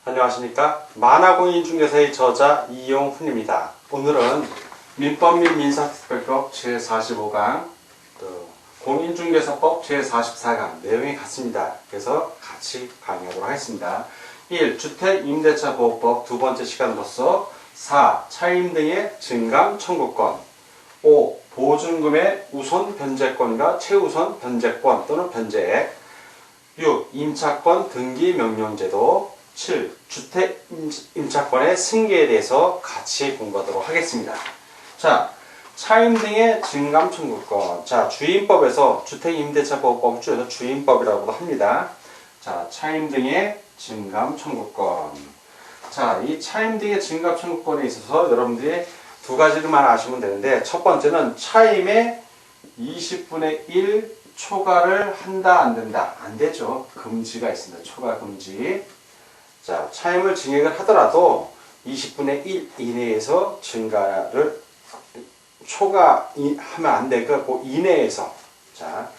안녕하십니까. 만화공인중개사의 저자 이용훈입니다. 오늘은 민법 및 민사특별법 제45강 공인중개사법 제44강 내용이 같습니다. 그래서 같이 강의하도록 하겠습니다. 1. 주택임대차보호법 두 번째 시간으로서 4. 차임 등의 증감 청구권 5. 보증금의 우선 변제권과 최우선 변제권 또는 변제액 6. 임차권 등기 명령제도 7. 주택 임차권의 승계에 대해서 같이 공부하도록 하겠습니다. 자, 차임 등의 증감 청구권. 자, 주임법에서 주택임대차보호법을 줄여서 주임법이라고도 합니다. 자, 차임 등의 증감 청구권. 자, 이 차임 등의 증감 청구권에 있어서 여러분들이 두 가지만 아시면 되는데, 첫 번째는 차임의 20분의 1 초과를 한다, 안 된다. 안 되죠. 금지가 있습니다. 초과 금지. 자, 차임을 증액을 하더라도 20분의 1 이내에서 증가를 초과하면 안 되고 그 이내에서 자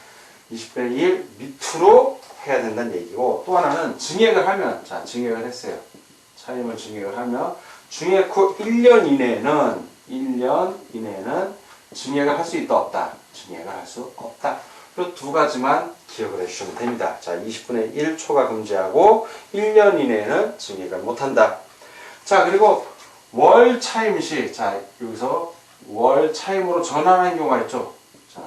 20분의 1 밑으로 해야 된다는 얘기고, 또 하나는 증액을 하면, 자 증액을 했어요. 차임을 증액을 하면 증액 후 1년 이내에는 증액을 할 수 있다 없다. 증액을 할 수 없다. 이 두 가지만 기억을 해주시면 됩니다. 자, 20분의 1 초과 금지하고 1년 이내에는 증액을 못한다. 자, 그리고 월 차임 시, 자 여기서 월 차임으로 전환하는 경우가 있죠. 자,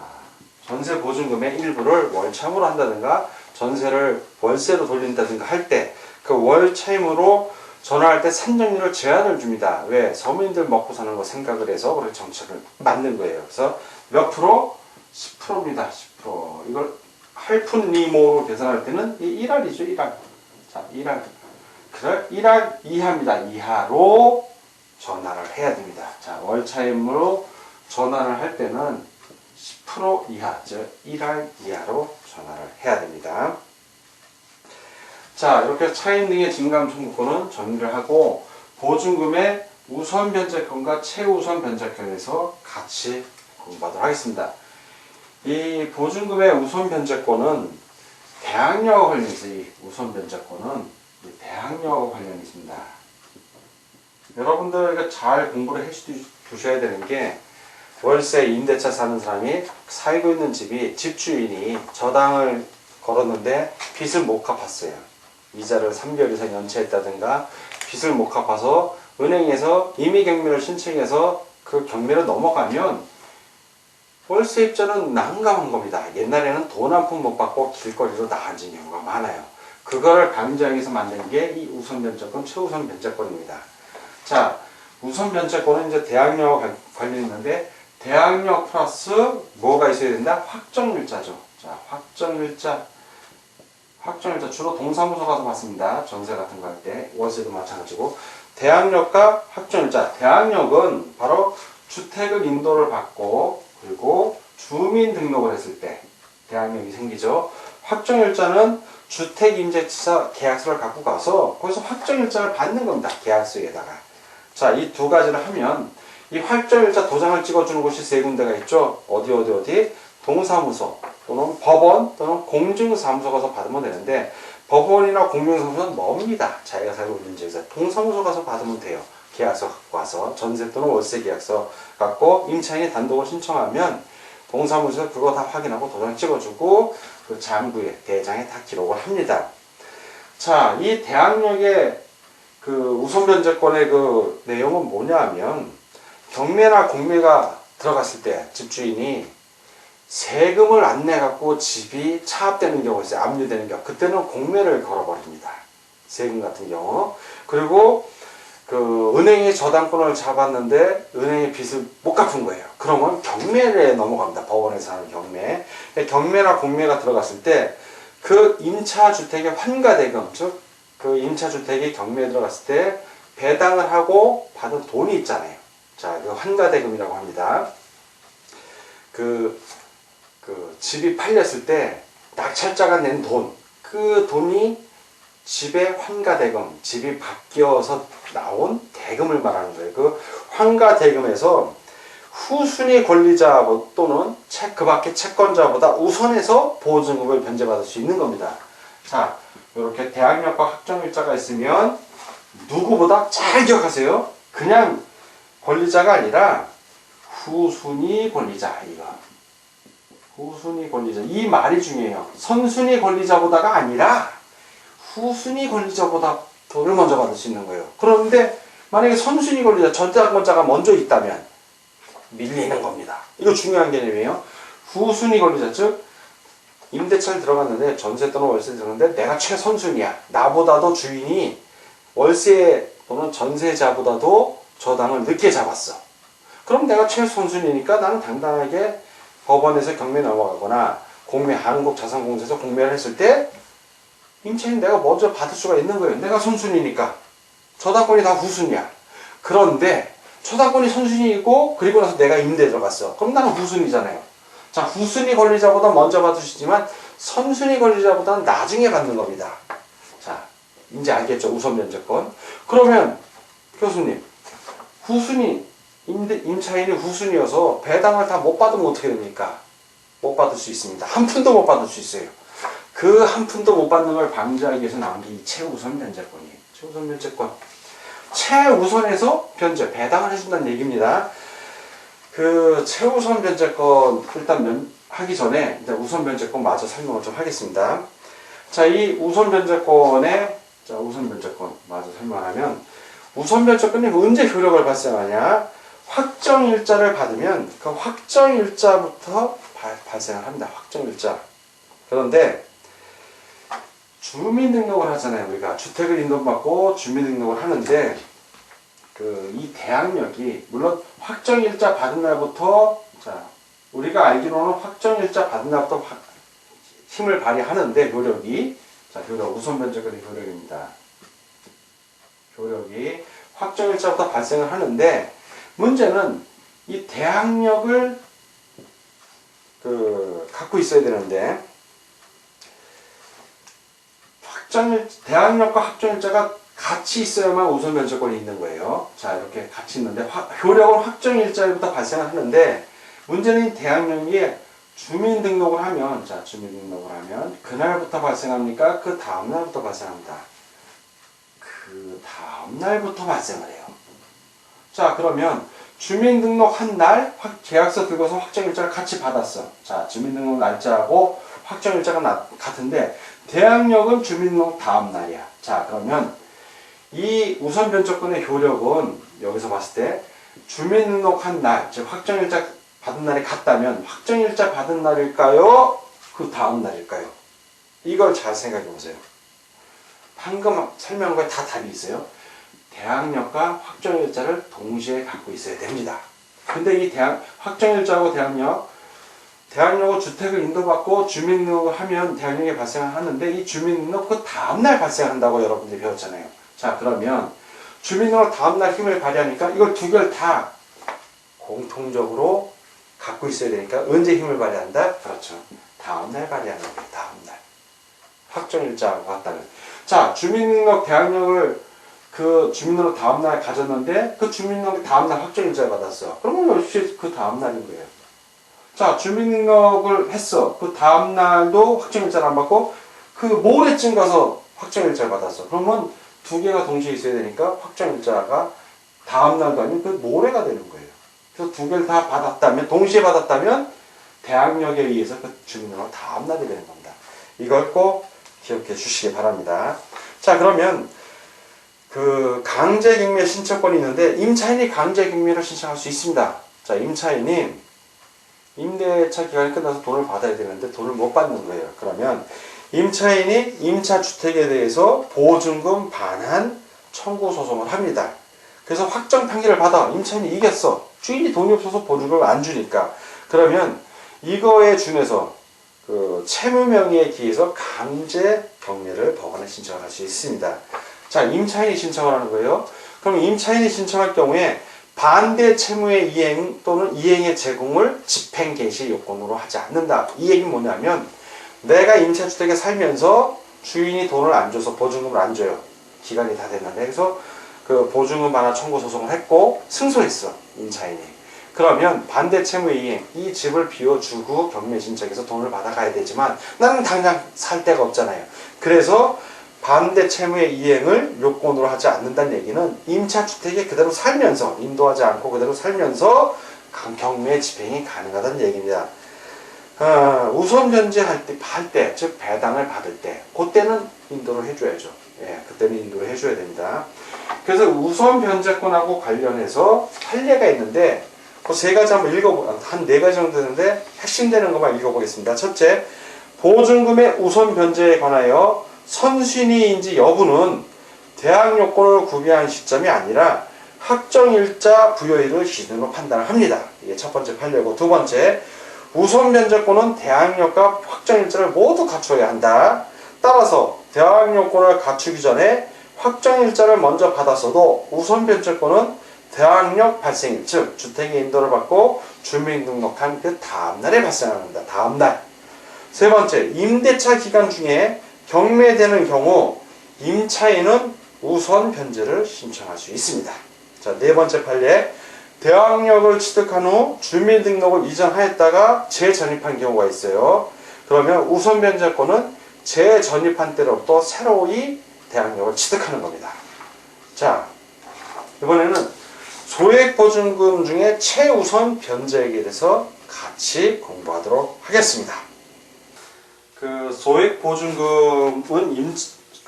전세 보증금의 일부를 월 차임으로 한다든가 전세를 월세로 돌린다든가 할 때 그 월 차임으로 전환할 때 산정률을 제한을 줍니다. 왜? 서민들 먹고 사는 거 생각을 해서 그렇게 정책을 만든 거예요. 그래서 몇 프로? 10%입니다. 10%. 이걸 할푼리모로 계산할 때는 1할이죠. 1할. 자, 1할. 그래 1할 이하입니다. 이하로 전환을 해야 됩니다. 자, 월차임으로 전환을 할 때는 10% 이하, 즉 1할 이하로 전환을 해야 됩니다. 자, 이렇게 차임 등의 증감 청구권은 정리를 하고, 보증금의 우선 변제권과 최우선 변제권에서 같이 공부하도록 하겠습니다. 이 보증금의 우선 변제권은 대항력과 관련이 있어요. 이 우선 변제권은 대항력과 관련이 있습니다. 여러분들 잘 공부를 해두셔야 되는 게, 월세 임대차 사는 사람이 살고 있는 집이 집주인이 저당을 걸었는데 빚을 못 갚았어요. 이자를 3개월 이상 연체했다든가 빚을 못 갚아서 은행에서 임의경매를 신청해서 그 경매를 넘어가면 월세입자는 난감한 겁니다. 옛날에는 돈 한 푼 못 받고 길거리로 나앉은 경우가 많아요. 그거를 방지하기 위해서 만든 게 이 우선 변제권, 최우선 변제권입니다. 자, 우선 변제권은 이제 대항력과 관련이 있는데, 대항력 플러스 뭐가 있어야 된다? 확정일자죠. 자, 확정일자 주로 동사무소 가서 받습니다. 전세 같은 거 할 때, 월세도 마찬가지고. 대항력과 확정일자. 대항력은 바로 주택을 인도를 받고 그리고 주민등록을 했을 때 대항력이 생기죠. 확정일자는 주택임대차 계약서를 갖고 가서 거기서 확정일자를 받는 겁니다. 계약서에다가. 자, 이 두 가지를 하면, 이 확정일자 도장을 찍어주는 곳이 세 군데가 있죠. 어디? 동사무소 또는 법원 또는 공증사무소 가서 받으면 되는데, 법원이나 공증사무소는 멉니다. 자기가 살고 있는 지역에서. 동사무소 가서 받으면 돼요. 계약서 갖고 와서, 전세 또는 월세 계약서 갖고 임차인이 단독을 신청하면 동사무소에서 그거 다 확인하고 도장 찍어주고 그 장부에, 대장에 다 기록을 합니다. 자, 이 대항력의 그 우선 변제권의 그 내용은 뭐냐 하면, 경매나 공매가 들어갔을 때 집주인이 세금을 안 내갖고 집이 차압되는 경우가 있어요. 압류되는 경우. 그때는 공매를 걸어버립니다. 세금 같은 경우. 그리고 그 은행이 저당권을 잡았는데 은행의 빚을 못 갚은 거예요. 그러면 경매에 넘어갑니다. 법원에서 하는 경매. 경매나 공매가 들어갔을 때 그 임차주택의 환가대금, 즉 그 임차주택이 경매에 들어갔을 때 배당을 하고 받은 돈이 있잖아요. 자, 그 환가대금이라고 합니다. 그 집이 팔렸을 때 낙찰자가 낸 돈, 그 돈이 집의 환가대금, 집이 바뀌어서 나온 대금을 말하는 거예요. 그 환가대금에서 후순위 권리자 또는 그 밖의 채권자보다 우선해서 보증금을 변제받을 수 있는 겁니다. 자, 이렇게 대항력과 확정일자가 있으면 누구보다 잘 기억하세요. 그냥 권리자가 아니라 후순위 권리자. 이거 후순위 권리자. 이 말이 중요해요. 선순위 권리자보다가 아니라 후순위 권리자보다 돈을 먼저 받을 수 있는 거예요. 그런데 만약에 선순위 권리자, 저작권자가 먼저 있다면 밀리는 겁니다. 이거 중요한 개념이에요. 후순위 권리자, 즉 임대차를 들어갔는데 전세 또는 월세 들어갔는데 내가 최선순위야. 나보다도 주인이 월세 또는 전세자보다도 저당을 늦게 잡았어. 그럼 내가 최선순위니까 나는 당당하게 법원에서 경매 넘어가거나 공매, 한국자산공사에서 공매를 했을 때 임차인 내가 먼저 받을 수가 있는 거예요. 내가 선순위니까. 저당권이 다 후순위야. 그런데 저당권이 선순위이고 그리고 나서 내가 임대 들어갔어. 그럼 나는 후순위잖아요. 자, 후순위 권리자보다 먼저 받을 수 있지만 선순위 권리자보다는 나중에 받는 겁니다. 자, 이제 알겠죠? 우선 면제권. 그러면 교수님, 후순위 임차인이 후순위여서 배당을 다 못 받으면 어떻게 됩니까? 못 받을 수 있습니다. 한 푼도 못 받을 수 있어요. 그 한 푼도 못 받는 걸 방지하기 위해서 나온 게 이 최우선 변제권이에요. 최우선 변제권. 최우선에서 변제, 배당을 해준다는 얘기입니다. 그 최우선 변제권 일단 하기 전에 이제 우선 변제권 마저 설명을 좀 하겠습니다. 자, 이 우선 변제권의 우선 변제권 마저 설명하면 우선 변제권이 언제 효력을 발생하냐? 확정일자를 받으면 그 확정일자부터 발생을 합니다. 확정일자. 그런데 주민등록을 하잖아요. 우리가 주택을 인도받고 주민등록을 하는데 이 대항력이 물론 확정일자 받은 날부터 자 우리가 알기로는 확정일자 받은 날부터 힘을 발휘하는데 효력이 효력 우선 변제권의 효력입니다. 효력이 확정일자부터 발생을 하는데 문제는 이 대항력을 갖고 있어야 되는데 대항력과 확정일자가 같이 있어야만 우선 변제권이 있는 거예요. 자, 이렇게 같이 있는데 효력은 확정일자부터 발생을 하는데 문제는 대항력이 주민등록을 하면 주민등록을 하면 그날부터 발생합니까? 그 다음날부터 발생합니다. 그 다음날부터 발생을 해요. 자, 그러면 주민등록 한 날 계약서 들고서 확정일자를 같이 받았어. 자, 주민등록 날짜하고 확정일자가 같은데 대항력은 주민등록 다음 날이야. 자, 그러면 이 우선 변제권의 효력은 여기서 봤을 때 주민등록 한 날, 즉 확정일자 받은 날이 같다면 확정일자 받은 날일까요? 그 다음 날일까요? 이걸 잘 생각해 보세요. 방금 설명한 거에 다 답이 있어요. 대항력과 확정일자를 동시에 갖고 있어야 됩니다. 근데 이 확정일자하고 대항력은 주택을 인도받고 주민등록을 하면 대항력이 발생하는데 이 주민등록 그 다음날 발생한다고 여러분들이 배웠잖아요. 자, 그러면 주민등록 다음날 힘을 발휘하니까 이걸 두 개를 다 공통적으로 갖고 있어야 되니까 언제 힘을 발휘한다? 그렇죠. 다음날 발휘하는 거예요. 다음날. 확정일자하고 같다면. 자, 주민등록 대항력을 주민등록 다음날 가졌는데 그 주민등록 다음날 확정일자 받았어. 그러면 역시 그 다음날인 거예요. 자, 주민등록을 했어. 그 다음날도 확정일자를 안 받고 그 모레쯤 가서 확정일자를 받았어. 그러면 두 개가 동시에 있어야 되니까 확정일자가 다음날도 아니면 그 모레가 되는 거예요. 그래서 두 개를 다 받았다면 동시에 받았다면 대항력에 의해서 그 주민등록 다음날이 되는 겁니다. 이걸 꼭 기억해 주시기 바랍니다. 자, 그러면 강제경매 신청권이 있는데 임차인이 강제경매를 신청할 수 있습니다. 자, 임차인이 임대차 기간이 끝나서 돈을 받아야 되는데 돈을 못 받는 거예요. 그러면 임차인이 임차주택에 대해서 보증금 반환 청구 소송을 합니다. 그래서 확정 판결을 받아. 임차인이 이겼어. 주인이 돈이 없어서 보증금을 안 주니까. 그러면 이거에 준해서 채무명의에 기해서 강제 경매를 법원에 신청할 수 있습니다. 자, 임차인이 신청을 하는 거예요. 그럼 임차인이 신청할 경우에 반대 채무의 이행 또는 이행의 제공을 집행 개시 요건으로 하지 않는다. 이 얘기는 뭐냐면 내가 임차주택에 살면서 주인이 돈을 안 줘서 보증금을 안 줘요. 기간이 다 됐는데 그래서 보증금 반환 청구 소송을 했고 승소했어. 임차인이. 그러면 반대 채무의 이행, 이 집을 비워주고 경매 신청해서 돈을 받아가야 되지만 나는 당장 살 데가 없잖아요. 그래서 반대 채무의 이행을 요건으로 하지 않는다는 얘기는 임차주택에 그대로 살면서, 인도하지 않고 그대로 살면서 경매 집행이 가능하다는 얘기입니다. 우선 변제할 때, 즉 배당을 받을 때, 그때는 인도를 해줘야죠. 예, 그때는 인도를 해줘야 됩니다. 그래서 우선 변제권하고 관련해서 판례가 있는데, 그 세 가지 한번 한 네 가지 정도 되는데, 핵심되는 것만 읽어보겠습니다. 첫째, 보증금의 우선 변제에 관하여 선순위인지 여부는 대항 요건을 구비한 시점이 아니라 확정일자 부여일을 기준으로 판단을 합니다. 이게 첫 번째 판례고, 두 번째, 우선 변제권은 대항력과 확정일자를 모두 갖춰야 한다. 따라서 대항요건을 갖추기 전에 확정일자를 먼저 받았어도 우선 변제권은 대항력 발생일, 즉 주택의 인도를 받고 주민등록한 그 다음날에 발생합니다. 다음날. 세 번째, 임대차 기간 중에 경매되는 경우 임차인은 우선 변제를 신청할 수 있습니다. 자, 네 번째 판례, 대항력을 취득한 후 주민등록을 이전하였다가 재전입한 경우가 있어요. 그러면 우선 변제권은 재전입한 때로부터 새로이 대항력을 취득하는 겁니다. 자, 이번에는 소액보증금 중에 최우선 변제에 대해서 같이 공부하도록 하겠습니다. 그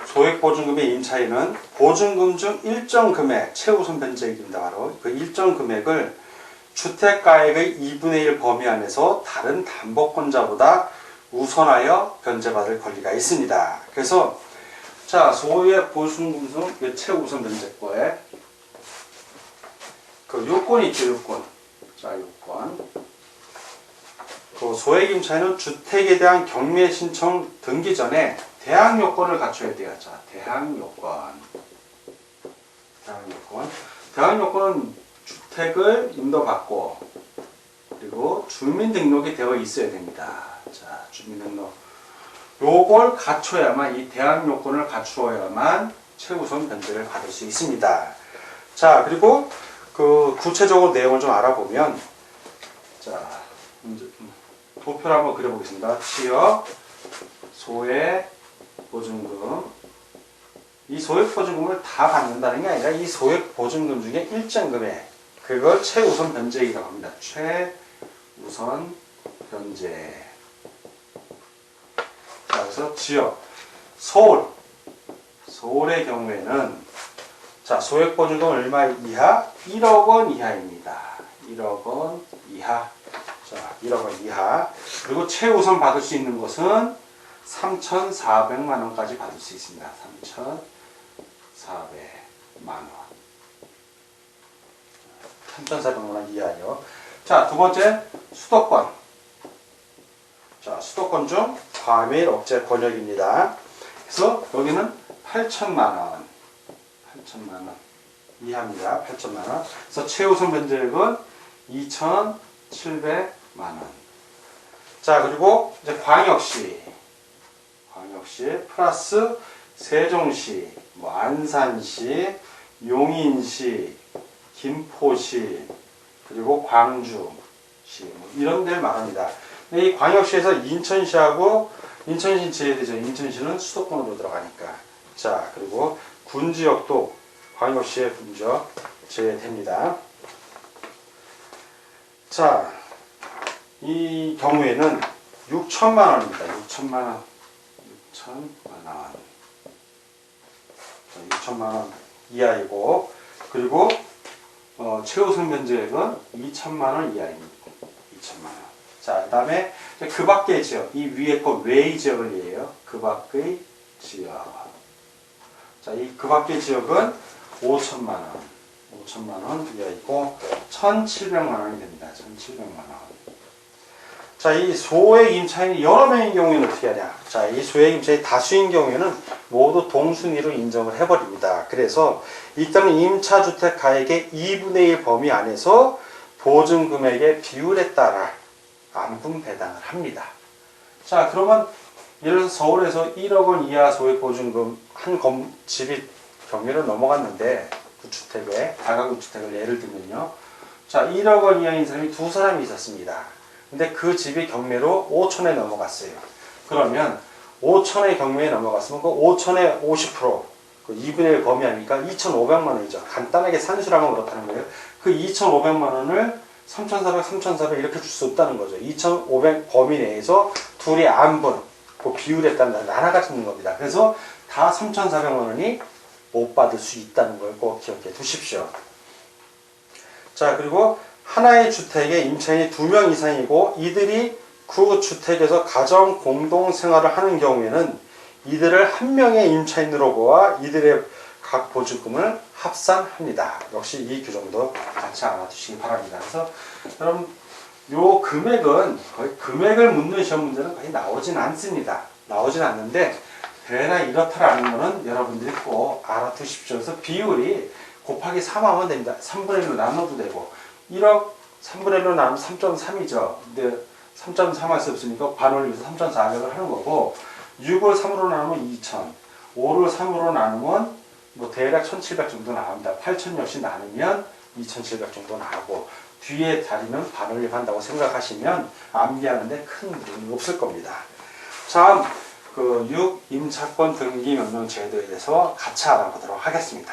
소액보증금의 임차인은 보증금 중 일정 금액, 최우선 변제액입니다. 바로 그 일정 금액을 주택가액의 2분의 1 범위 안에서 다른 담보권자보다 우선하여 변제받을 권리가 있습니다. 그래서 자, 소액보증금 중 최우선 변제권에 그 요건이 있죠, 요건. 자, 요건. 그 소액임차인은 주택에 대한 경매 신청 등기 전에 대항 요건을 갖춰야 돼요. 자, 대항 요건. 대항 요건은 주택을 인도받고 그리고 주민등록이 되어 있어야 됩니다. 자, 주민등록. 요걸 갖춰야만, 이 대항 요건을 갖추어야만 최우선 변제를 받을 수 있습니다. 자, 그리고 그 구체적으로 내용을 좀 알아보면, 자, 도표를 한번 그려보겠습니다. 취업, 소액, 보증금. 이 소액 보증금을 다 받는다는 게 아니라 이 소액 보증금 중에 일정 금액, 그걸 최우선 변제액이라고 합니다. 최우선 변제. 자, 그래서 지역, 서울의 경우에는 자, 소액 보증금 얼마 이하? 1억 원 이하입니다. 1억 원 이하. 자, 1억 원 이하. 그리고 최우선 받을 수 있는 것은 3,400만 원까지 받을 수 있습니다. 3,400만 원. 3,400만 원 이하요. 자, 두 번째, 수도권. 자, 수도권 중 과밀 억제 권역입니다. 그래서 여기는 8,000만 원. 8,000만 원 이하입니다. 8,000만 원. 그래서 최우선 변제액은 2,700만 원. 자, 그리고 이제 광역시 플러스 세종시, 뭐 안산시, 용인시, 김포시, 그리고 광주시, 뭐 이런 데를 말합니다. 근데 이 광역시에서 인천시하고 인천시 제외되죠. 인천시는 수도권으로 들어가니까. 자, 그리고 군지역도 광역시의 군지역 제외됩니다. 자, 이 경우에는 6천만 원입니다. 6천만 원. 6천만 원 이하이고, 그리고 최우선 변제액은 2천만 원 이하입니다. 2천만 원. 자, 그 다음에 그 밖의 지역, 이 위에 거 외의 지역을 얘기해요. 그 밖의 지역. 자, 이 그 밖의 지역은 5천만 원. 5천만 원 이하이고 1,700만 원이 됩니다. 1,700만 원. 자, 이 소액 임차인이 여러 명인 경우에는 어떻게 하냐? 자, 이 소액 임차인이 다수인 경우에는 모두 동순위로 인정을 해버립니다. 그래서 일단은 임차주택 가액의 2분의 1 범위 안에서 보증금액의 비율에 따라 안분 배당을 합니다. 자, 그러면 예를 들어서 서울에서 1억 원 이하 소액 보증금 한 집이 경매를 넘어갔는데, 구주택에 다가구 주택을 예를 들면요. 자, 1억 원 이하인 사람이 두 사람이 있었습니다. 근데 그 집이 경매로 5천에 넘어갔어요. 그러면 5천의 경매에 넘어갔으면 그 5천의 50%, 그 2분의 1 범위하니까 2,500만 원이죠. 간단하게 산술하면 그렇다는 거예요. 그 2,500만 원을 3,400, 3,400 이렇게 줄 수 없다는 거죠. 2,500 범위 내에서 둘이 안분, 그 비율에 따라 나눠가 주는 겁니다. 그래서 다 3,400만 원이 못 받을 수 있다는 걸 꼭 기억해 두십시오. 자, 그리고 하나의 주택에 임차인이 2명 이상이고 이들이 그 주택에서 가정 공동 생활을 하는 경우에는 이들을 한 명의 임차인으로 보아 이들의 각 보증금을 합산합니다. 역시 이 규정도 같이 알아두시기 바랍니다. 그래서 여러분 요 금액은 거의 금액을 묻는 시험 문제는 거의 나오진 않습니다. 나오진 않는데 되나 이렇다라는 거는 여러분들이 꼭 알아두십시오. 그래서 비율이 곱하기 3하면 됩니다. 3분의 1로 나눠도 되고 1억 3분의 1로 나누면 3.3이죠. 근데 3.3 할 수 없으니까 반올림해서 3,400을 하는 거고 6을 3으로 나누면 2,000, 5를 3으로 나누면 뭐 대략 1,700 정도 나옵니다. 8,000 역시 나누면 2,700 정도 나오고 뒤에 자리는 반올림한다고 생각하시면 암기하는데 큰 무리는 없을 겁니다. 자, 그 6. 임차권 등기 명령 제도에 대해서 같이 알아보도록 하겠습니다.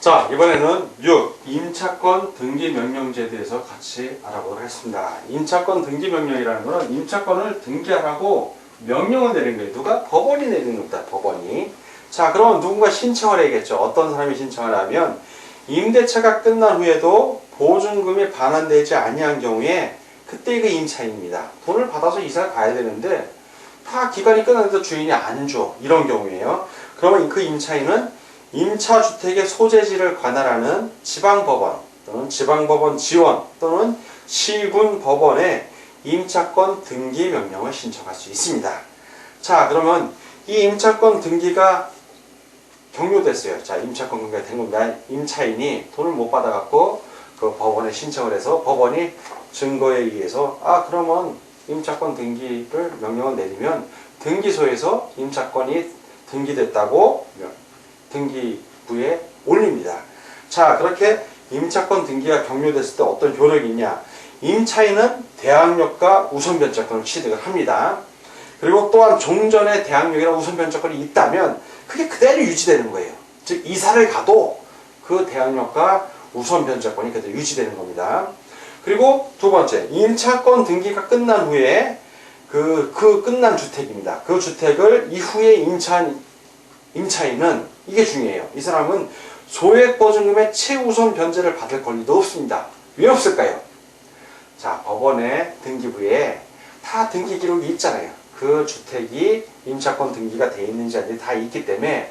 자, 이번에는 6. 임차권 등기 명령 제도에서 같이 알아보도록 하겠습니다. 임차권 등기 명령이라는 것은 임차권을 등기하라고 명령을 내린 거예요. 누가? 법원이 내리는 겁니다. 법원이. 자, 그러면 누군가 신청을 해야겠죠. 어떤 사람이 신청을 하면 임대차가 끝난 후에도 보증금이 반환되지 아니한 경우에 그때 그 임차인입니다. 돈을 받아서 이사를 가야 되는데 다 기간이 끝났는데 주인이 안 줘. 이런 경우에요. 그러면 그 임차인은 임차주택의 소재지를 관할하는 지방법원 또는 지방법원 지원 또는 시군법원에 임차권 등기 명령을 신청할 수 있습니다. 자, 그러면 이 임차권 등기가 종료됐어요. 자, 임차권 등기가 된 겁니다. 임차인이 돈을 못 받아갖고 그 법원에 신청을 해서 법원이 증거에 의해서 그러면 임차권 등기를 명령을 내리면 등기소에서 임차권이 등기됐다고 등기부에 올립니다. 자, 그렇게 임차권 등기가 종료됐을 때 어떤 효력이 있냐? 임차인은 대항력과 우선변제권을 취득을 합니다. 그리고 또한 종전에 대항력이나 우선변제권이 있다면 그게 그대로 유지되는 거예요. 즉 이사를 가도 그 대항력과 우선변제권이 그대로 유지되는 겁니다. 그리고 두 번째, 임차권 등기가 끝난 후에 그 끝난 주택입니다. 그 주택을 이후에 임차인은 이게 중요해요. 이 사람은 소액보증금의 최우선 변제를 받을 권리도 없습니다. 왜 없을까요? 자, 법원의 등기부에 다 등기 기록이 있잖아요. 그 주택이 임차권 등기가 돼 있는지 아닌지 다 있기 때문에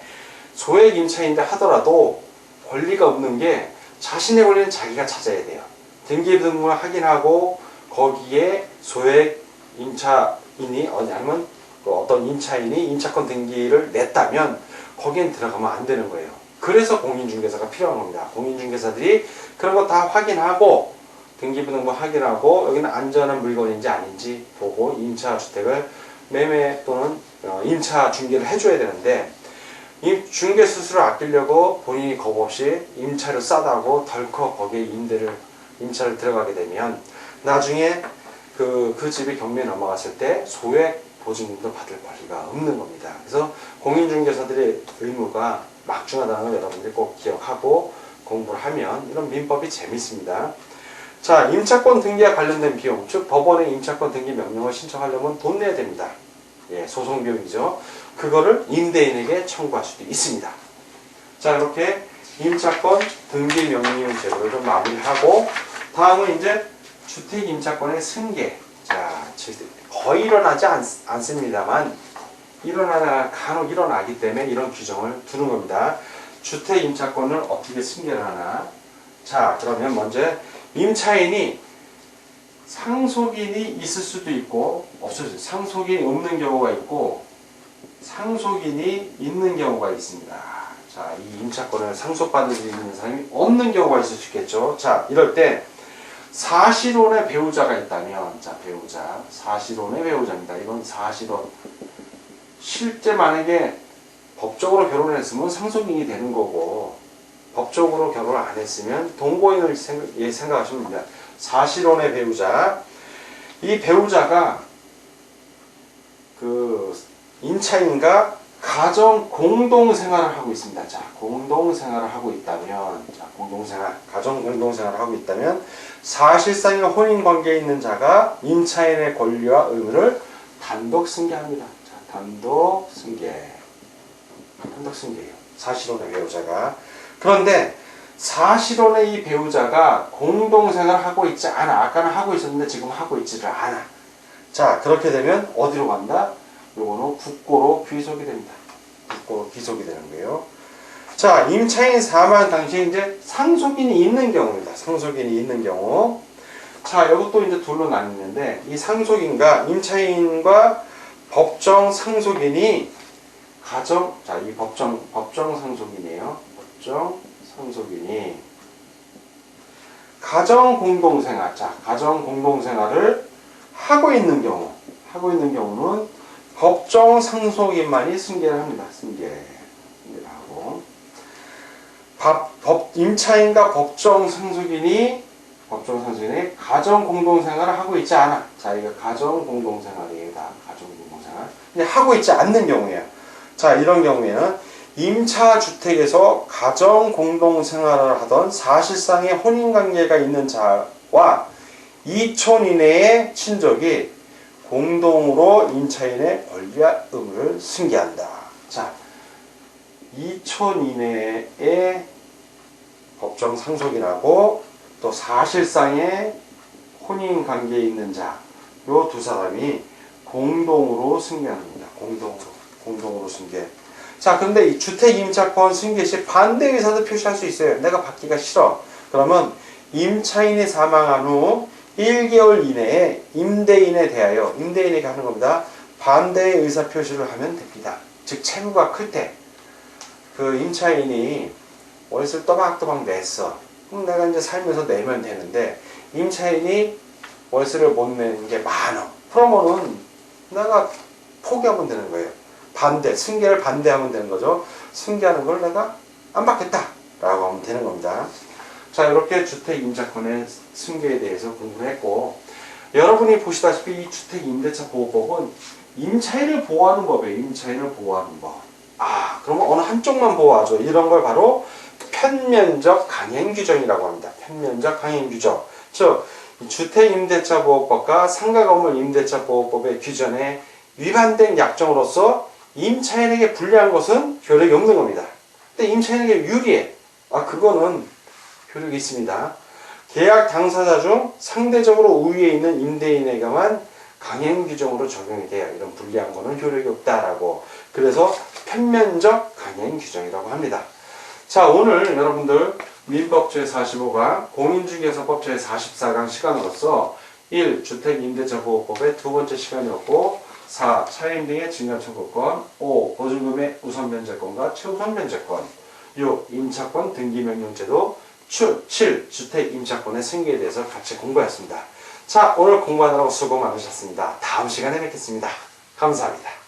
소액 임차인이라 하더라도 권리가 없는 게 자신의 권리는 자기가 찾아야 돼요. 등기 등본을 확인하고 거기에 소액 임차인이 아니면 어떤 임차인이 임차권 등기를 냈다면 거기엔 들어가면 안 되는 거예요. 그래서 공인중개사가 필요한 겁니다. 공인중개사들이 그런 거 다 확인하고 등기부등본 확인하고 여기는 안전한 물건인지 아닌지 보고 임차주택을 매매 또는 임차 중개를 해줘야 되는데 이 중개 수수를 아끼려고 본인이 겁 없이 임차를 싸다고 덜컥 거기에 임차를 들어가게 되면 나중에 그 집이 경매에 넘어갔을 때 소액 보증금도 받을 권리가 없는 겁니다. 그래서 공인중개사들의 의무가 막중하다는 걸 여러분들이 꼭 기억하고 공부를 하면 이런 민법이 재밌습니다. 자, 임차권 등기와 관련된 비용, 즉 법원에 임차권 등기 명령을 신청하려면 돈 내야 됩니다. 예, 소송 비용이죠. 그거를 임대인에게 청구할 수도 있습니다. 자, 이렇게 임차권 등기 명령 제도를 좀 마무리하고 다음은 이제 주택 임차권의 승계. 자, 거의 일어나지 않습니다만 간혹 일어나기 때문에 이런 규정을 두는 겁니다. 주택 임차권을 어떻게 승계를 하나? 자, 그러면 먼저 임차인이 상속인이 있을 수도 있고 없을 수 상속인이 없는 경우가 있고 상속인이 있는 경우가 있습니다. 자, 이 임차권을 상속받을 수 있는 사람이 없는 경우가 있을 수 있겠죠. 자, 이럴 때 사실혼의 배우자가 있다면, 자, 사실혼의 배우자입니다. 이건 사실혼. 실제 만약에 법적으로 결혼을 했으면 상속인이 되는 거고, 법적으로 결혼을 안 했으면 동거인을 생각하시면 됩니다. 사실혼의 배우자. 이 배우자가 임차인과 가정 공동생활을 하고 있습니다. 자, 공동생활을 하고 있다면, 자, 공동생활, 가정 공동생활을 하고 있다면, 사실상의 혼인관계에 있는 자가 임차인의 권리와 의무를 단독 승계합니다. 자, 단독 승계. 단독 승계예요. 사실혼의 배우자가. 그런데 사실혼의 이 배우자가 공동생활을 하고 있지 않아. 아까는 하고 있었는데 지금 하고 있지를 않아. 자, 그렇게 되면 어디로 간다? 요거는 국고로 귀속이 됩니다. 국고로 귀속이 되는 거예요. 자, 임차인 사망 당시에 이제 상속인이 있는 경우입니다. 상속인이 있는 경우. 자, 이것도 이제 둘로 나뉘는데, 이 상속인과 임차인과 법정 상속인이 자, 이 법정 상속인이에요. 법정 상속인이 가정 공동생활, 자, 가정 공동생활을 하고 있는 경우는 법정 상속인만이 승계를 합니다. 승계를 하고. 임차인과 법정 상속인이 가정 공동생활을 하고 있지 않아. 자, 이거 가정 공동생활이에요. 다 가정 공동생활. 근데 하고 있지 않는 경우예요. 자, 이런 경우에는 임차 주택에서 가정 공동생활을 하던 사실상의 혼인관계가 있는 자와 2촌 이내의 친족이 공동으로 임차인의 권리와 의무를 승계한다. 자, 2촌 이내의 법정 상속인하고 또 사실상의 혼인관계에 있는 자, 요 두 사람이 공동으로 승계합니다. 공동으로 승계. 자, 근데 이 주택임차권 승계 시 반대 의사도 표시할 수 있어요. 내가 받기가 싫어. 그러면 임차인이 사망한 후 1개월 이내에 임대인에 대하여, 임대인에게 하는 겁니다. 반대의 의사 표시를 하면 됩니다. 즉, 채무가 클 때, 그 임차인이 월세를 또박또박 냈어. 그럼 내가 이제 살면서 내면 되는데, 임차인이 월세를 못 내는 게 많아. 그러면은 내가 포기하면 되는 거예요. 승계를 반대하면 되는 거죠. 승계하는 걸 내가 안 받겠다 라고 하면 되는 겁니다. 자, 이렇게 주택임차권의 승계에 대해서 공부를 했고, 여러분이 보시다시피 이 주택임대차보호법은 임차인을 보호하는 법이에요. 임차인을 보호하는 법. 아, 그러면 어느 한쪽만 보호하죠. 이런 걸 바로 편면적 강행규정이라고 합니다. 편면적 강행규정. 즉, 주택임대차보호법과 상가건물 임대차보호법의 규정에 위반된 약정으로서 임차인에게 불리한 것은 효력이 없는 겁니다. 근데 임차인에게 유리해. 아, 그거는 효력이 있습니다. 계약 당사자 중 상대적으로 우위에 있는 임대인에게만 강행 규정으로 적용이 돼요. 이런 불리한 거는 효력이 없다라고. 그래서 편면적 강행 규정이라고 합니다. 자, 오늘 여러분들 민법 제45강, 공인중개사법 제44강 시간으로서 1. 주택임대차보호법의 두 번째 시간이었고, 4. 차임 등의 증가청구권, 5. 보증금의 우선변제권과 최우선변제권, 6. 임차권 등기명령제도, 7. 주택임차권의 승계에 대해서 같이 공부했습니다. 자, 오늘 공부하느라고 수고 많으셨습니다. 다음 시간에 뵙겠습니다. 감사합니다.